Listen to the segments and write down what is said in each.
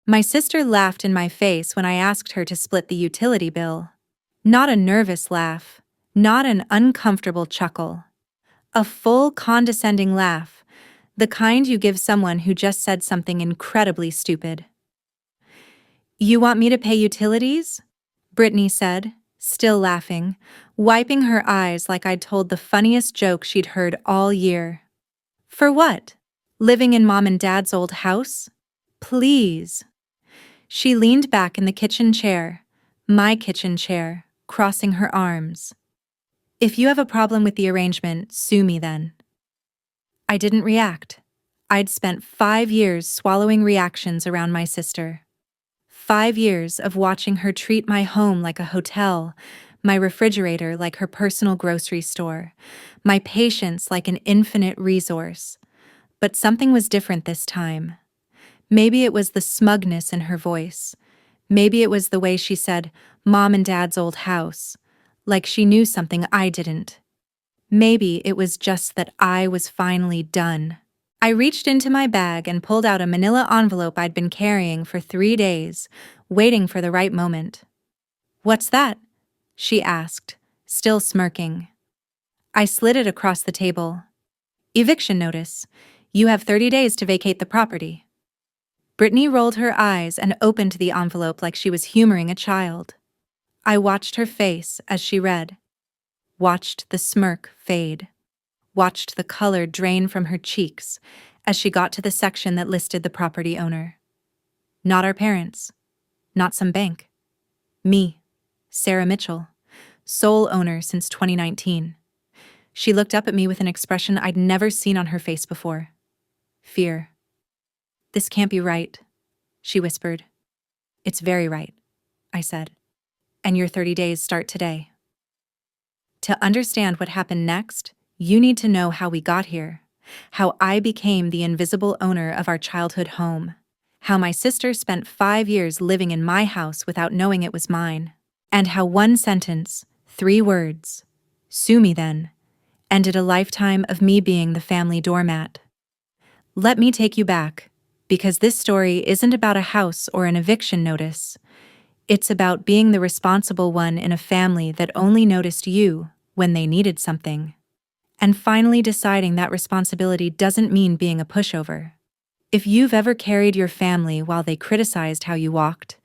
My sister laughed in my face when I asked her to split the utility bill. Not a nervous laugh, not an uncomfortable chuckle. A full, condescending laugh, the kind you give someone who just said something incredibly stupid. "You want me to pay utilities?" Brittany said, still laughing, wiping her eyes like I'd told the funniest joke she'd heard all year. "For what? Living in Mom and Dad's old house? Please." She leaned back in the kitchen chair, my kitchen chair, crossing her arms. "If you have a problem with the arrangement, sue me then." I didn't react. I'd spent 5 years swallowing reactions around my sister. 5 years of watching her treat my home like a hotel, my refrigerator like her personal grocery store, my patience like an infinite resource. But something was different this time. Maybe it was the smugness in her voice. Maybe it was the way she said, "Mom and Dad's old house," like she knew something I didn't. Maybe it was just that I was finally done. I reached into my bag and pulled out a manila envelope I'd been carrying for 3 days, waiting for the right moment. "What's that?" she asked, still smirking. I slid it across the table. "Eviction notice. You have 30 days to vacate the property." Brittany rolled her eyes and opened the envelope like she was humoring a child. I watched her face as she read. Watched the smirk fade. Watched the color drain from her cheeks as she got to the section that listed the property owner. Not our parents. Not some bank. Me, Sarah Mitchell, sole owner since 2019. She looked up at me with an expression I'd never seen on her face before. Fear. "This can't be right," she whispered. "It's very right," I said. "And your 30 days start today." To understand what happened next, you need to know how we got here, how I became the invisible owner of our childhood home, how my sister spent 5 years living in my house without knowing it was mine, and how one sentence, 3 words, "Sue me then," ended a lifetime of me being the family doormat. Let me take you back, because this story isn't about a house or an eviction notice. It's about being the responsible one in a family that only noticed you when they needed something. And finally deciding that responsibility doesn't mean being a pushover. If you've ever carried your family while they criticized how you walked,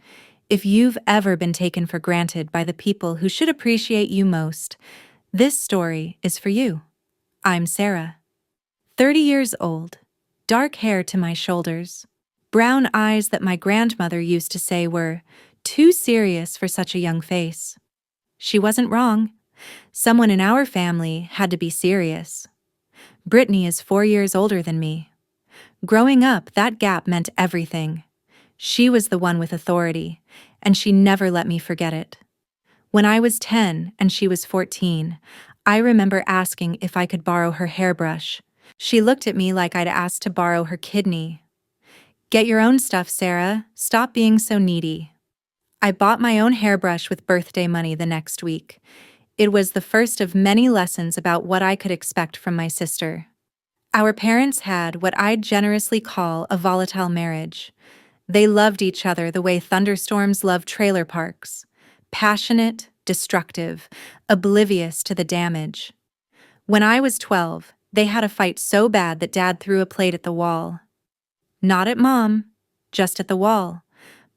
if you've ever been taken for granted by the people who should appreciate you most, this story is for you. I'm Sarah. 30 years old, dark hair to my shoulders, brown eyes that my grandmother used to say were too serious for such a young face. She wasn't wrong. Someone in our family had to be serious. Brittany is 4 years older than me. Growing up, that gap meant everything. She was the one with authority, and she never let me forget it. When I was 10 and she was 14, I remember asking if I could borrow her hairbrush. She looked at me like I'd asked to borrow her kidney. "Get your own stuff, Sarah. Stop being so needy." I bought my own hairbrush with birthday money the next week. It was the first of many lessons about what I could expect from my sister. Our parents had what I'd generously call a volatile marriage. They loved each other the way thunderstorms love trailer parks. Passionate, destructive, oblivious to the damage. When I was 12, they had a fight so bad that Dad threw a plate at the wall. Not at Mom, just at the wall.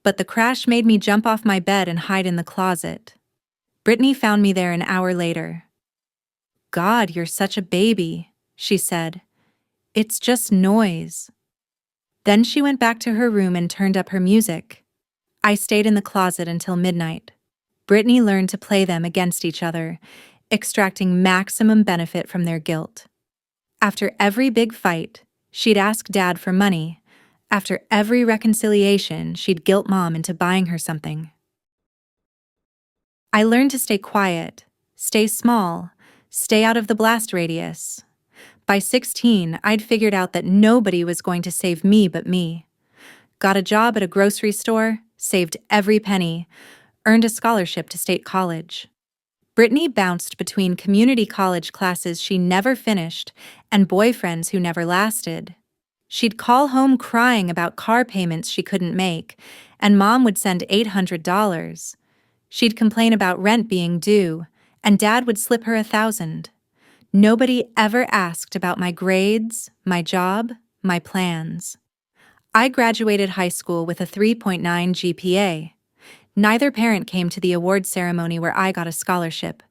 But the crash made me jump off my bed and hide in the closet. Brittany found me there an hour later. "God, you're such a baby," she said. "It's just noise." Then she went back to her room and turned up her music. I stayed in the closet until midnight. Brittany learned to play them against each other, extracting maximum benefit from their guilt. After every big fight, she'd ask Dad for money. After every reconciliation, she'd guilt Mom into buying her something. I learned to stay quiet, stay small, stay out of the blast radius. By 16, I'd figured out that nobody was going to save me but me. Got a job at a grocery store, saved every penny, earned a scholarship to state college. Brittany bounced between community college classes she never finished and boyfriends who never lasted. She'd call home crying about car payments she couldn't make, and Mom would send $800. She'd complain about rent being due, and Dad would slip her $1,000. Nobody ever asked about my grades, my job, my plans. I graduated high school with a 3.9 GPA. Neither parent came to the award ceremony where I got a scholarship.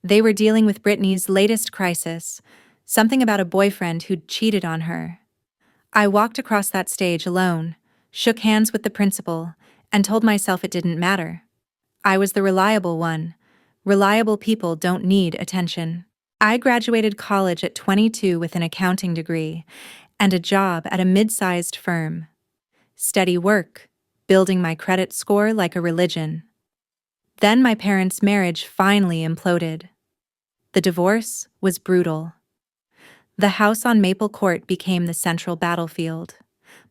They were dealing with Brittany's latest crisis, something about a boyfriend who'd cheated on her. I walked across that stage alone, shook hands with the principal, and told myself it didn't matter. I was the reliable one. Reliable people don't need attention. I graduated college at 22 with an accounting degree and a job at a mid-sized firm. Steady work, building my credit score like a religion. Then my parents' marriage finally imploded. The divorce was brutal. The house on Maple Court became the central battlefield.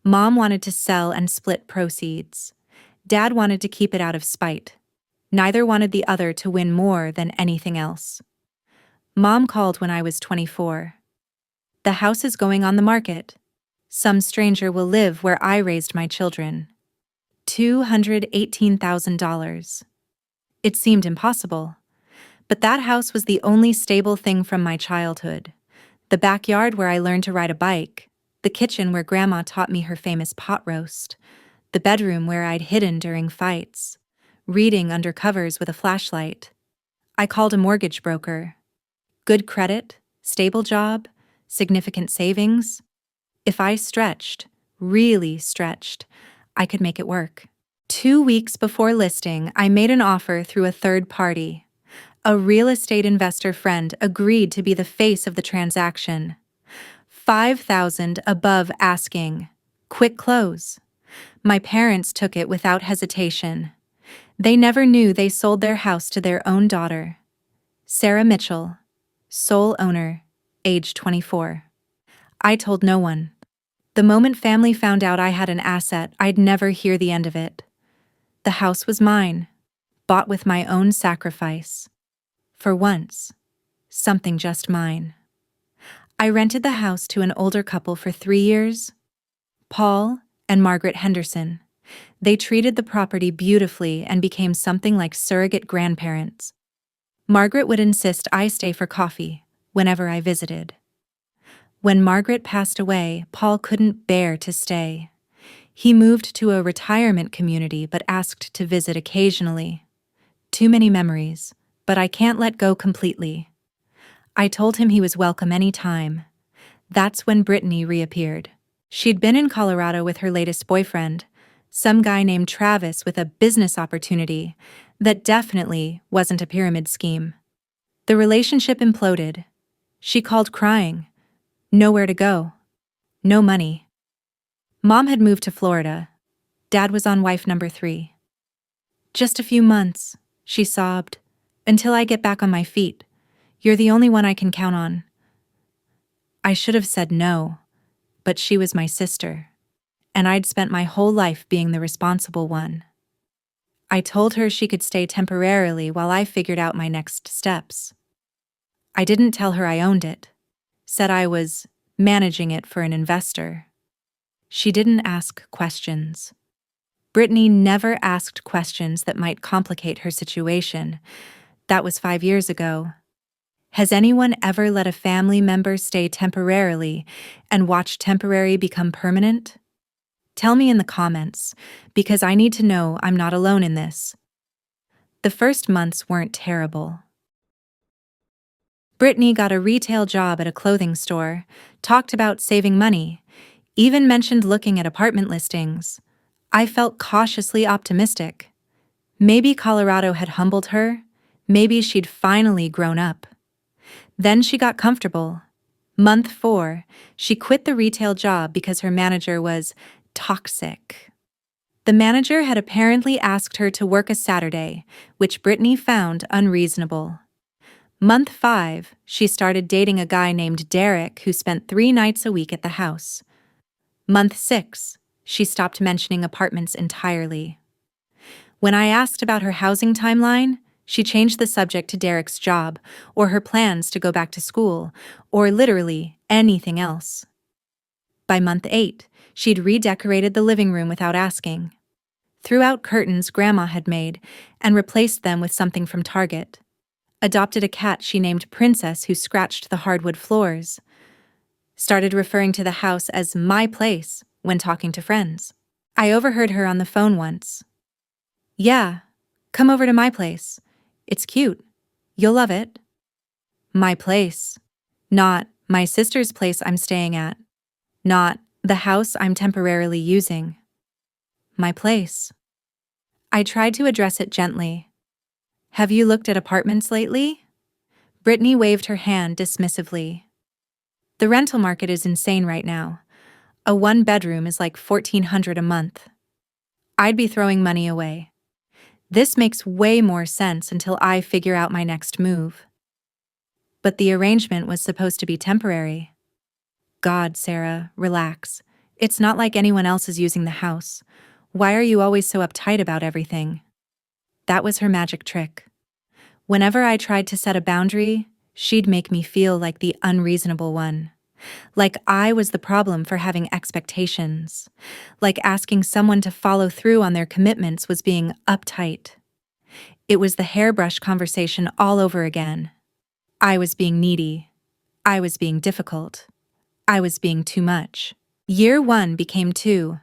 Mom wanted to sell and split proceeds. Dad wanted to keep it out of spite. Neither wanted the other to win more than anything else. Mom called when I was 24. The house is going on the market. Some stranger will live where I raised my children. $218,000. It seemed impossible. But that house was the only stable thing from my childhood. The backyard where I learned to ride a bike, the kitchen where Grandma taught me her famous pot roast, the bedroom where I'd hidden during fights, reading under covers with a flashlight. I called a mortgage broker. Good credit, stable job, significant savings. If I stretched, really stretched, I could make it work. 2 weeks before listing, I made an offer through a third party. A real estate investor friend agreed to be the face of the transaction. $5,000 above asking. Quick close. My parents took it without hesitation. They never knew they sold their house to their own daughter. Sarah Mitchell, sole owner, age 24. I told no one. The moment family found out I had an asset, I'd never hear the end of it. The house was mine, bought with my own sacrifice. For once, something just mine. I rented the house to an older couple for 3 years. Paul and Margaret Henderson. They treated the property beautifully and became something like surrogate grandparents. Margaret would insist I stay for coffee whenever I visited. When Margaret passed away, Paul couldn't bear to stay. He moved to a retirement community but asked to visit occasionally. Too many memories, but I can't let go completely. I told him he was welcome any time. That's when Brittany reappeared. She'd been in Colorado with her latest boyfriend, some guy named Travis with a business opportunity that definitely wasn't a pyramid scheme. The relationship imploded. She called crying. Nowhere to go. No money. Mom had moved to Florida. Dad was on wife number 3. Just a few months, she sobbed. Until I get back on my feet. You're the only one I can count on. I should have said no, but she was my sister, and I'd spent my whole life being the responsible one. I told her she could stay temporarily while I figured out my next steps. I didn't tell her I owned it, said I was managing it for an investor. She didn't ask questions. Brittany never asked questions that might complicate her situation. That was 5 years ago. Has anyone ever let a family member stay temporarily and watch temporary become permanent? Tell me in the comments, because I need to know I'm not alone in this. The first months weren't terrible. Brittany got a retail job at a clothing store, talked about saving money, even mentioned looking at apartment listings. I felt cautiously optimistic. Maybe Colorado had humbled her. Maybe she'd finally grown up. Then she got comfortable. Month 4, she quit the retail job because her manager was toxic. The manager had apparently asked her to work a Saturday, which Brittany found unreasonable. Month 5, she started dating a guy named Derek who spent 3 nights a week at the house. Month 6, she stopped mentioning apartments entirely. When I asked about her housing timeline, she changed the subject to Derek's job, or her plans to go back to school, or literally anything else. By month 8, she'd redecorated the living room without asking. Threw out curtains Grandma had made and replaced them with something from Target. Adopted a cat she named Princess who scratched the hardwood floors. Started referring to the house as my place when talking to friends. I overheard her on the phone once. "Yeah, come over to my place. It's cute. You'll love it." My place. Not my sister's place I'm staying at. Not the house I'm temporarily using. My place. I tried to address it gently. "Have you looked at apartments lately?" Brittany waved her hand dismissively. "The rental market is insane right now. A one-bedroom is like $1,400 a month. I'd be throwing money away. This makes way more sense until I figure out my next move." But the arrangement was supposed to be temporary. God, Sarah, relax. It's not like anyone else is using the house. Why are you always so uptight about everything? That was her magic trick. Whenever I tried to set a boundary, she'd make me feel like the unreasonable one. Like I was the problem for having expectations. Like asking someone to follow through on their commitments was being uptight. It was the hairbrush conversation all over again. I was being needy. I was being difficult. I was being too much. Year 1 became 2.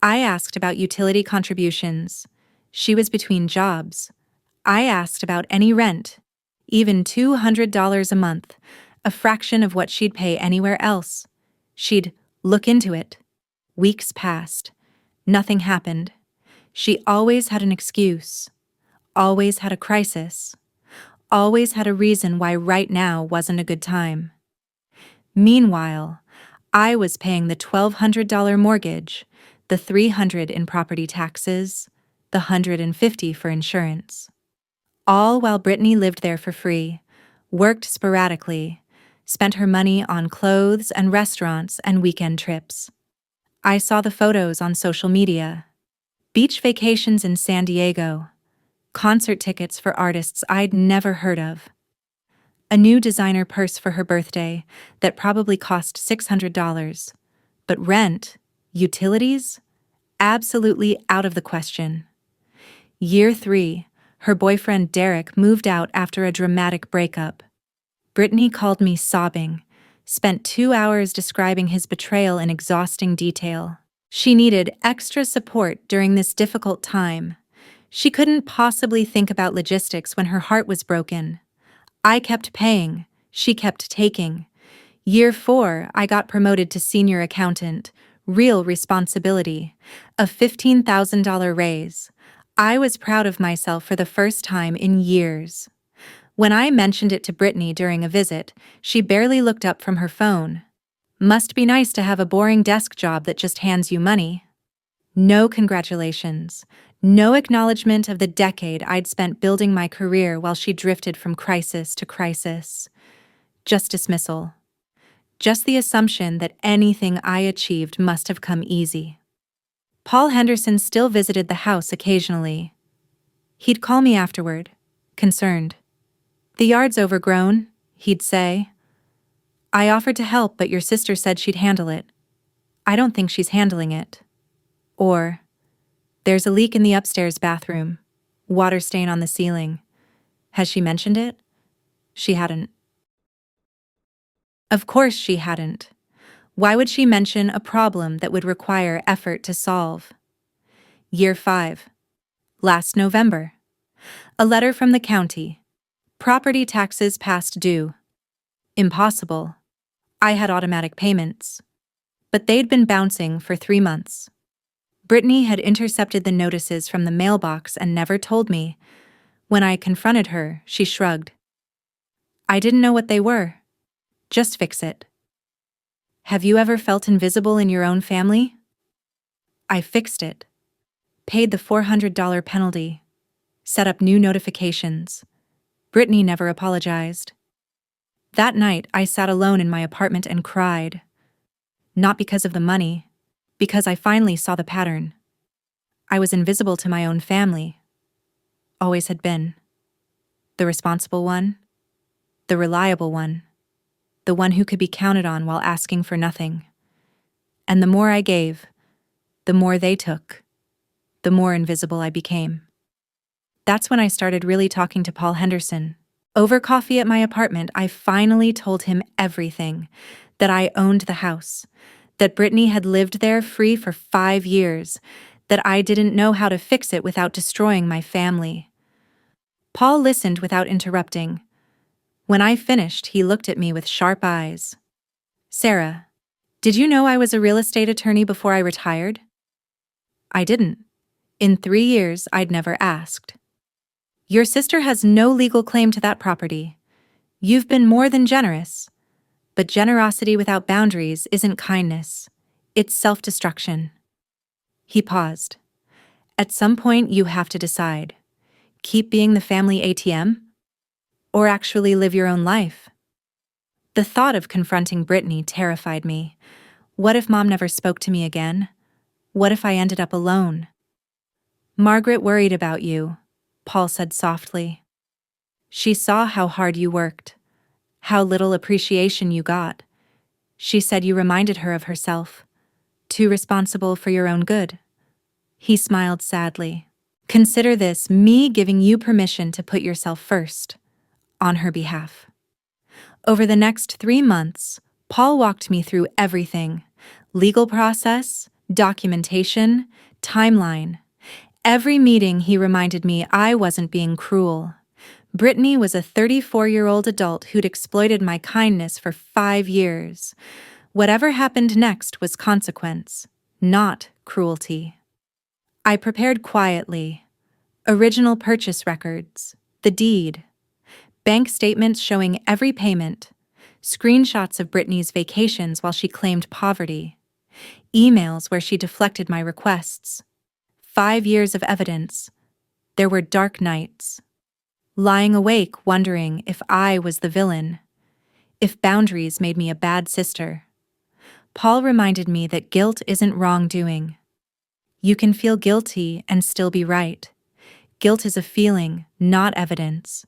I asked about utility contributions. She was between jobs. I asked about any rent, even $200 a month, a fraction of what she'd pay anywhere else. She'd look into it. Weeks passed. Nothing happened. She always had an excuse. Always had a crisis. Always had a reason why right now wasn't a good time. Meanwhile, I was paying the $1,200 mortgage, the $300 in property taxes, the $150 for insurance. All while Brittany lived there for free, worked sporadically, spent her money on clothes and restaurants and weekend trips. I saw the photos on social media. Beach vacations in San Diego. Concert tickets for artists I'd never heard of. A new designer purse for her birthday that probably cost $600. But rent, utilities, absolutely out of the question. Year 3, her boyfriend Derek moved out after a dramatic breakup. Brittany called me sobbing, spent 2 hours describing his betrayal in exhausting detail. She needed extra support during this difficult time. She couldn't possibly think about logistics when her heart was broken. I kept paying, she kept taking. Year 4, I got promoted to senior accountant, real responsibility, a $15,000 raise. I was proud of myself for the first time in years. When I mentioned it to Brittany during a visit, she barely looked up from her phone. Must be nice to have a boring desk job that just hands you money. No congratulations. No acknowledgement of the decade I'd spent building my career while she drifted from crisis to crisis. Just dismissal. Just the assumption that anything I achieved must have come easy. Paul Henderson still visited the house occasionally. He'd call me afterward, concerned. "The yard's overgrown," he'd say. "I offered to help, but your sister said she'd handle it. I don't think she's handling it." Or, "There's a leak in the upstairs bathroom. Water stain on the ceiling. Has she mentioned it?" She hadn't. Of course she hadn't. Why would she mention a problem that would require effort to solve? Year 5. Last November. A letter from the county. Property taxes past due. Impossible. I had automatic payments. But they'd been bouncing for 3 months. Brittany had intercepted the notices from the mailbox and never told me. When I confronted her, she shrugged. "I didn't know what they were. Just fix it." Have you ever felt invisible in your own family? I fixed it. Paid the $400 penalty. Set up new notifications. Brittany never apologized. That night, I sat alone in my apartment and cried. Not because of the money, because I finally saw the pattern. I was invisible to my own family. Always had been. The responsible one. The reliable one. The one who could be counted on while asking for nothing. And the more I gave, the more they took, the more invisible I became. That's when I started really talking to Paul Henderson. Over coffee at my apartment, I finally told him everything: that I owned the house, that Brittany had lived there free for 5 years, that I didn't know how to fix it without destroying my family. Paul listened without interrupting. When I finished, he looked at me with sharp eyes. "Sarah, did you know I was a real estate attorney before I retired?" I didn't. In 3 years, I'd never asked. "Your sister has no legal claim to that property. You've been more than generous. But generosity without boundaries isn't kindness. It's self-destruction." He paused. "At some point, you have to decide. Keep being the family ATM? Or actually live your own life?" The thought of confronting Brittany terrified me. What if Mom never spoke to me again? What if I ended up alone? "Margaret worried about you," Paul said softly. "She saw how hard you worked, how little appreciation you got. She said you reminded her of herself, too responsible for your own good." He smiled sadly. "Consider this me giving you permission to put yourself first, on her behalf." Over the next 3 months, Paul walked me through everything: legal process, documentation, timeline. Every meeting he reminded me I wasn't being cruel. Brittany was a 34-year-old adult who'd exploited my kindness for 5 years. Whatever happened next was consequence, not cruelty. I prepared quietly. Original purchase records, the deed, bank statements showing every payment, screenshots of Brittany's vacations while she claimed poverty, emails where she deflected my requests. 5 years of evidence. There were dark nights. Lying awake wondering if I was the villain, if boundaries made me a bad sister. Paul reminded me that guilt isn't wrongdoing. You can feel guilty and still be right. Guilt is a feeling, not evidence.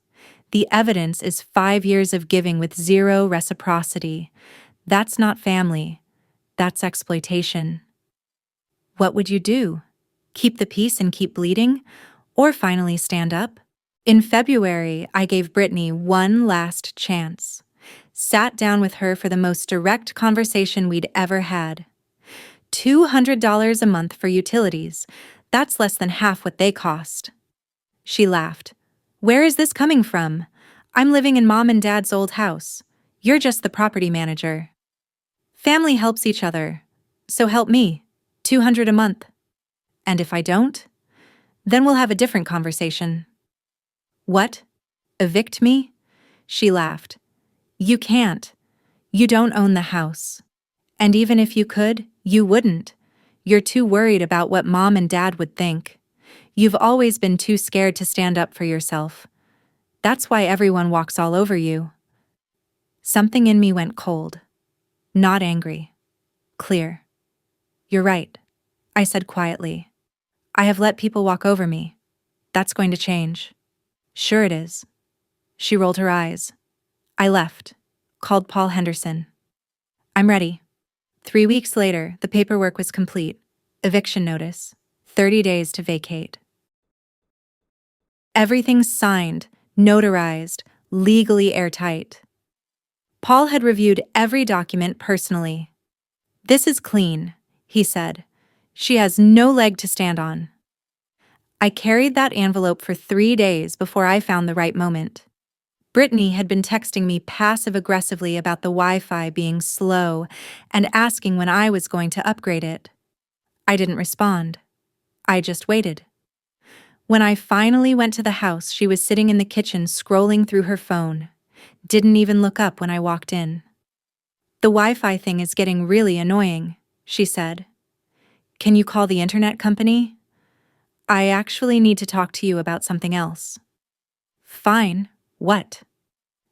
The evidence is 5 years of giving with zero reciprocity. That's not family. That's exploitation. What would you do? Keep the peace and keep bleeding? Or finally stand up? In February, I gave Brittany one last chance. Sat down with her for the most direct conversation we'd ever had. $200 a month for utilities. That's less than half what they cost. She laughed. "Where is this coming from? I'm living in Mom and Dad's old house. You're just the property manager. Family helps each other. So help me. $200 a month. And if I don't, then we'll have a different conversation." "What? Evict me?" She laughed. "You can't. You don't own the house. And even if you could, you wouldn't. You're too worried about what Mom and Dad would think. You've always been too scared to stand up for yourself. That's why everyone walks all over you." Something in me went cold. Not angry. Clear. "You're right," I said quietly. "I have let people walk over me. That's going to change." "Sure it is." She rolled her eyes. I left. Called Paul Henderson. "I'm ready." 3 weeks later, the paperwork was complete. Eviction notice. 30 days to vacate. Everything signed, notarized, legally airtight. Paul had reviewed every document personally. "This is clean," he said. "She has no leg to stand on." I carried that envelope for 3 days before I found the right moment. Brittany had been texting me passive-aggressively about the Wi-Fi being slow and asking when I was going to upgrade it. I didn't respond. I just waited. When I finally went to the house, she was sitting in the kitchen scrolling through her phone. Didn't even look up when I walked in. "The Wi-Fi thing is getting really annoying," she said. "Can you call the internet company? I actually need to talk to you about something else." "Fine. What?"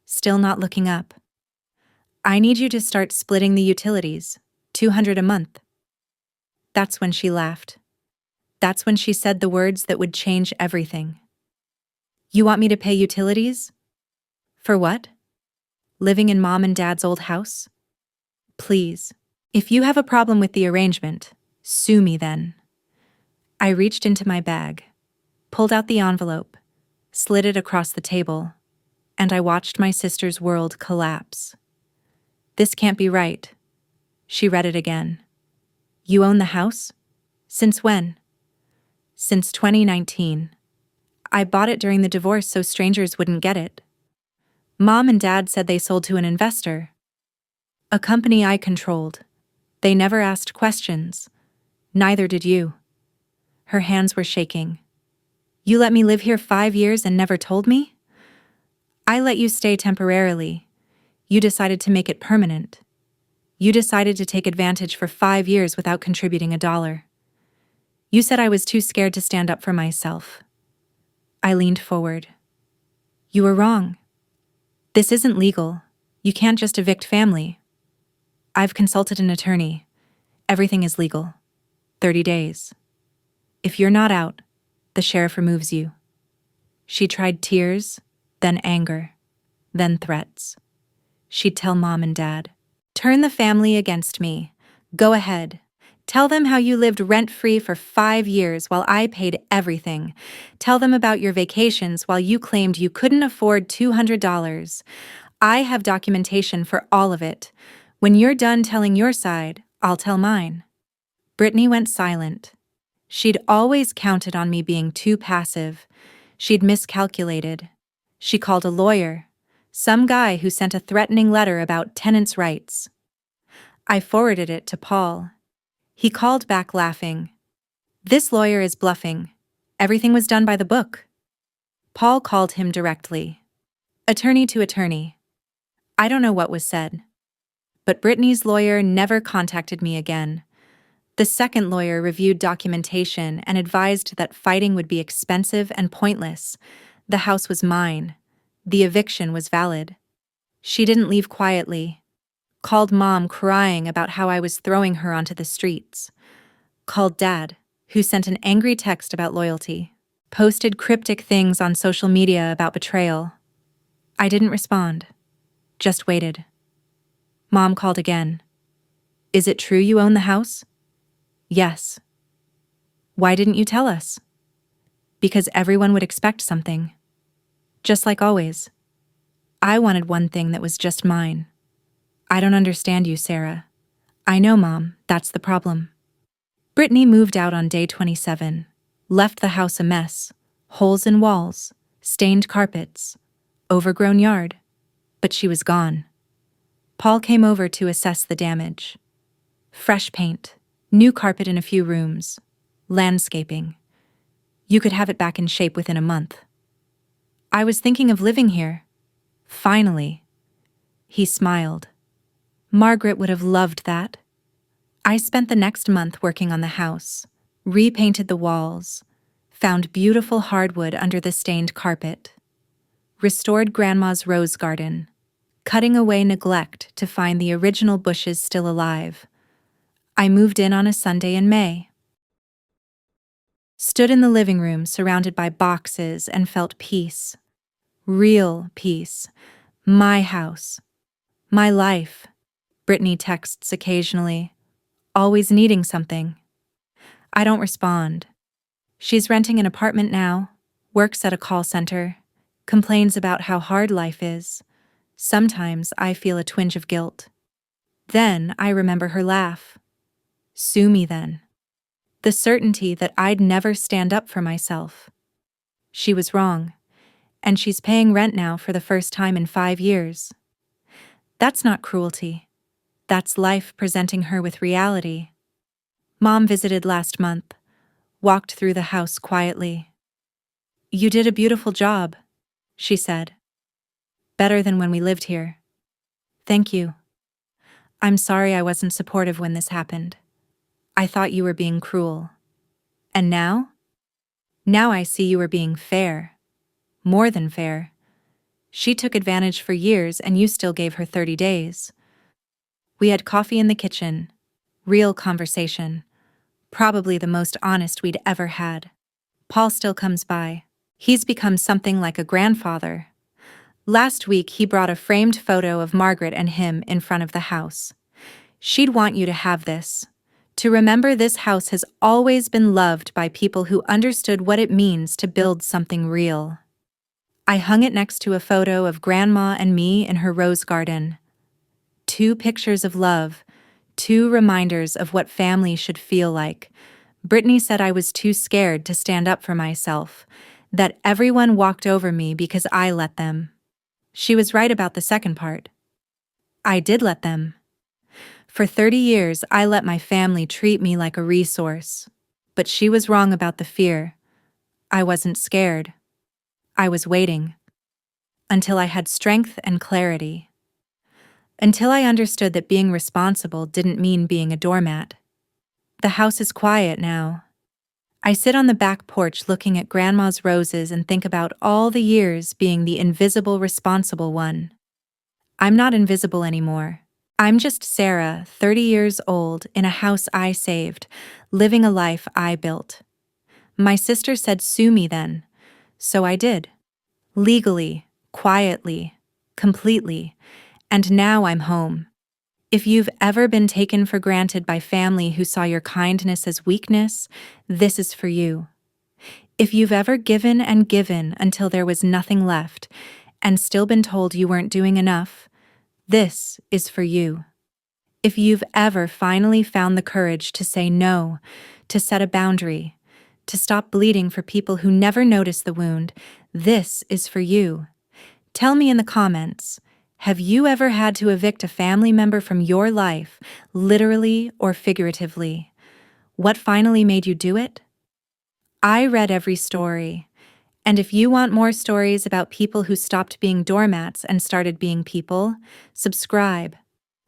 Still not looking up. "I need you to start splitting the utilities. $200 a month." That's when she laughed. That's when she said the words that would change everything. "You want me to pay utilities? For what? Living in Mom and Dad's old house? Please, If you have a problem with the arrangement, sue me then. I reached into my bag, pulled out the envelope, slid it across the table, and I watched my sister's world collapse. This can't be right. She read it again. You own the house? Since when? Since 2019. I bought it during the divorce so strangers wouldn't get it. Mom and Dad said they sold to an investor. A company I controlled. They never asked questions. Neither did you. Her hands were shaking. You let me live here 5 years and never told me? I let you stay temporarily. You decided to make it permanent. You decided to take advantage for 5 years without contributing $1. You said I was too scared to stand up for myself. I leaned forward. You were wrong. This isn't legal. You can't just evict family. I've consulted an attorney. Everything is legal. 30 days. If you're not out, the sheriff removes you. She tried tears, then anger, then threats. She'd tell Mom and Dad, turn the family against me. Go ahead. Tell them how you lived rent-free for 5 years while I paid everything. Tell them about your vacations while you claimed you couldn't afford $200. I have documentation for all of it. When you're done telling your side, I'll tell mine. Brittany went silent. She'd always counted on me being too passive. She'd miscalculated. She called a lawyer, some guy who sent a threatening letter about tenants' rights. I forwarded it to Paul. He called back laughing. This lawyer is bluffing. Everything was done by the book. Paul called him directly. Attorney to attorney. I don't know what was said. But Brittany's lawyer never contacted me again. The second lawyer reviewed documentation and advised that fighting would be expensive and pointless. The house was mine. The eviction was valid. She didn't leave quietly. Called Mom crying about how I was throwing her onto the streets. Called Dad, who sent an angry text about loyalty. Posted cryptic things on social media about betrayal. I didn't respond. Just waited. Mom called again. Is it true you own the house? Yes. Why didn't you tell us? Because everyone would expect something. Just like always. I wanted one thing that was just mine. I don't understand you, Sarah. I know, Mom, that's the problem. Brittany moved out on day 27, left the house a mess, holes in walls, stained carpets, overgrown yard, but she was gone. Paul came over to assess the damage. Fresh paint, new carpet in a few rooms, landscaping. You could have it back in shape within a month. I was thinking of living here. Finally. He smiled. Margaret would have loved that. I spent the next month working on the house, repainted the walls, found beautiful hardwood under the stained carpet, restored Grandma's rose garden, cutting away neglect to find the original bushes still alive. I moved in on a Sunday in May. Stood in the living room surrounded by boxes and felt peace. Real peace. My house. My life. Brittany texts occasionally, always needing something. I don't respond. She's renting an apartment now, works at a call center, complains about how hard life is. Sometimes I feel a twinge of guilt. Then I remember her laugh. Sue me then. The certainty that I'd never stand up for myself. She was wrong, and she's paying rent now for the first time in 5 years. That's not cruelty. That's life presenting her with reality. Mom visited last month, walked through the house quietly. You did a beautiful job, she said. Better than when we lived here. Thank you. I'm sorry I wasn't supportive when this happened. I thought you were being cruel. And now? Now I see you were being fair. More than fair. She took advantage for years and you still gave her 30 days. We had coffee in the kitchen. Real conversation. Probably the most honest we'd ever had. Paul still comes by. He's become something like a grandfather. Last week he brought a framed photo of Margaret and him in front of the house. She'd want you to have this. To remember this house has always been loved by people who understood what it means to build something real. I hung it next to a photo of Grandma and me in her rose garden. 2 pictures of love, 2 reminders of what family should feel like. Brittany said I was too scared to stand up for myself, that everyone walked over me because I let them. She was right about the second part. I did let them. For 30 years, I let my family treat me like a resource. But she was wrong about the fear. I wasn't scared. I was waiting. Until I had strength and clarity. Until I understood that being responsible didn't mean being a doormat. The house is quiet now. I sit on the back porch looking at Grandma's roses and think about all the years being the invisible responsible one. I'm not invisible anymore. I'm just Sarah, 30 years old, in a house I saved, living a life I built. My sister said sue me then, so I did. Legally, quietly, completely, and now I'm home. If you've ever been taken for granted by family who saw your kindness as weakness, this is for you. If you've ever given and given until there was nothing left, and still been told you weren't doing enough, this is for you. If you've ever finally found the courage to say no, to set a boundary, to stop bleeding for people who never noticed the wound, this is for you. Tell me in the comments, have you ever had to evict a family member from your life, literally or figuratively? What finally made you do it? I read every story. And if you want more stories about people who stopped being doormats and started being people, subscribe.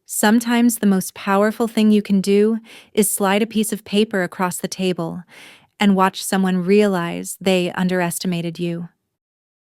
Sometimes the most powerful thing you can do is slide a piece of paper across the table and watch someone realize they underestimated you.